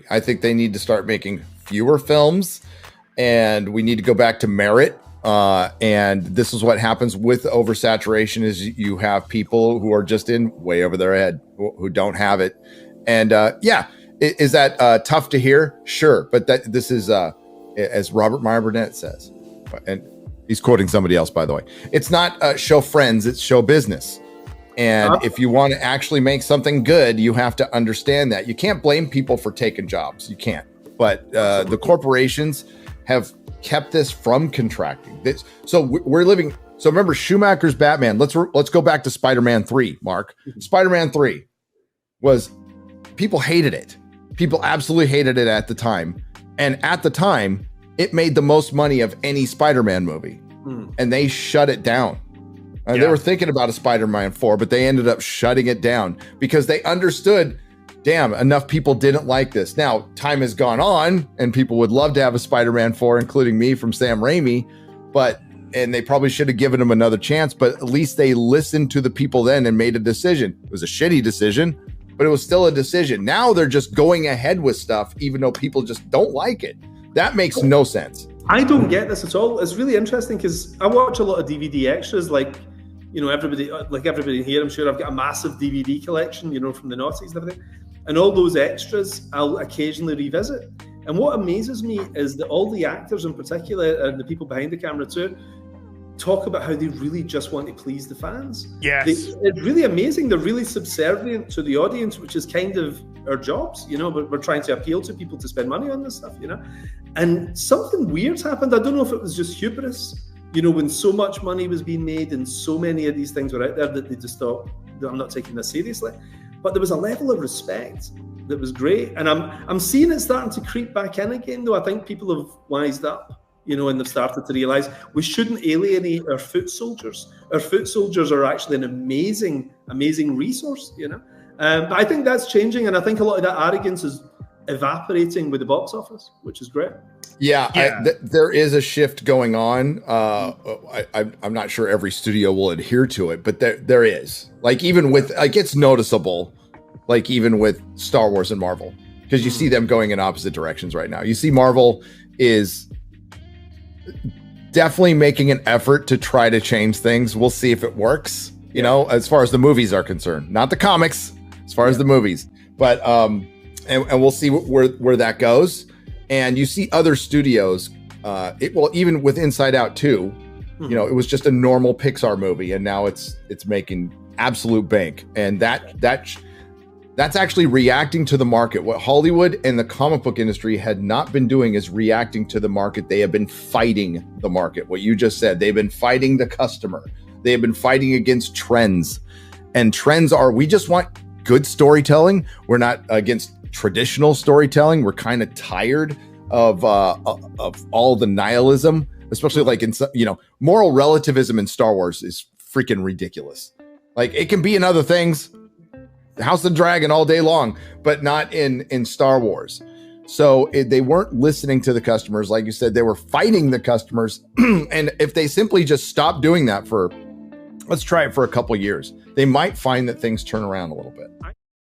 agree. I think they need to start making fewer films, and we need to go back to merit. And this is what happens with oversaturation: is you have people who are just in way over their head, who don't have it. And is that tough to hear? Sure, but this is as Robert Meyer Burnett says, and he's quoting somebody else, by the way. It's not show friends; it's show business. And if you want to actually make something good, you have to understand that. You can't blame people for taking jobs. You can't. But the corporations have kept this from contracting. So we're living. So remember Schumacher's Batman. Let's go back to Spider-Man 3, Mark. Spider-Man 3 was, people hated it. People absolutely hated it at the time. And at the time, it made the most money of any Spider-Man movie. And they shut it down. They were thinking about a Spider-Man 4, but they ended up shutting it down because they understood, damn, enough people didn't like this. Now, time has gone on, and people would love to have a Spider-Man 4, including me, from Sam Raimi, and they probably should have given him another chance, but at least they listened to the people then and made a decision. It was a shitty decision, but it was still a decision. Now they're just going ahead with stuff, even though people just don't like it. That makes no sense. I don't get this at all. It's really interesting because I watch a lot of DVD extras, like, you know, everybody here, I'm sure I've got a massive DVD collection, you know, from the noughties and everything. And all those extras I'll occasionally revisit. And what amazes me is that all the actors in particular, and the people behind the camera too, talk about how they really just want to please the fans. Yes. It's really amazing. They're really subservient to the audience, which is kind of our jobs, you know, but we're trying to appeal to people to spend money on this stuff, you know. And something weird's happened. I don't know if it was just hubris, you know, when so much money was being made and so many of these things were out there that they just thought, I'm not taking this seriously. But there was a level of respect that was great. And I'm seeing it starting to creep back in again, though. I think people have wised up, you know, and they've started to realize we shouldn't alienate our foot soldiers. Our foot soldiers are actually an amazing, amazing resource, you know. But I think that's changing. And I think a lot of that arrogance is evaporating with the box office, which is great. Yeah. There is a shift going on. I'm not sure every studio will adhere to it, but there is. Like, even with, like, it's noticeable, like even with Star Wars and Marvel, because you see them going in opposite directions right now. You see Marvel is definitely making an effort to try to change things. We'll see if it works, you know, as far as the movies are concerned, not the comics, as far as the movies, but and we'll see where that goes. And you see other studios, even with Inside Out 2, you know, it was just a normal Pixar movie, and now it's making absolute bank. And that's actually reacting to the market. What Hollywood and the comic book industry had not been doing is reacting to the market. They have been fighting the market. What you just said, they've been fighting the customer. They have been fighting against trends. And trends are, we just want good storytelling. We're not against traditional storytelling. We're kind of tired of all the nihilism, especially like in, you know, moral relativism in Star Wars is freaking ridiculous. Like, it can be in other things, House of the Dragon all day long, but not in Star Wars. So they weren't listening to the customers. Like you said, they were fighting the customers. And if they simply just stop doing that let's try it for a couple years, they might find that things turn around a little bit.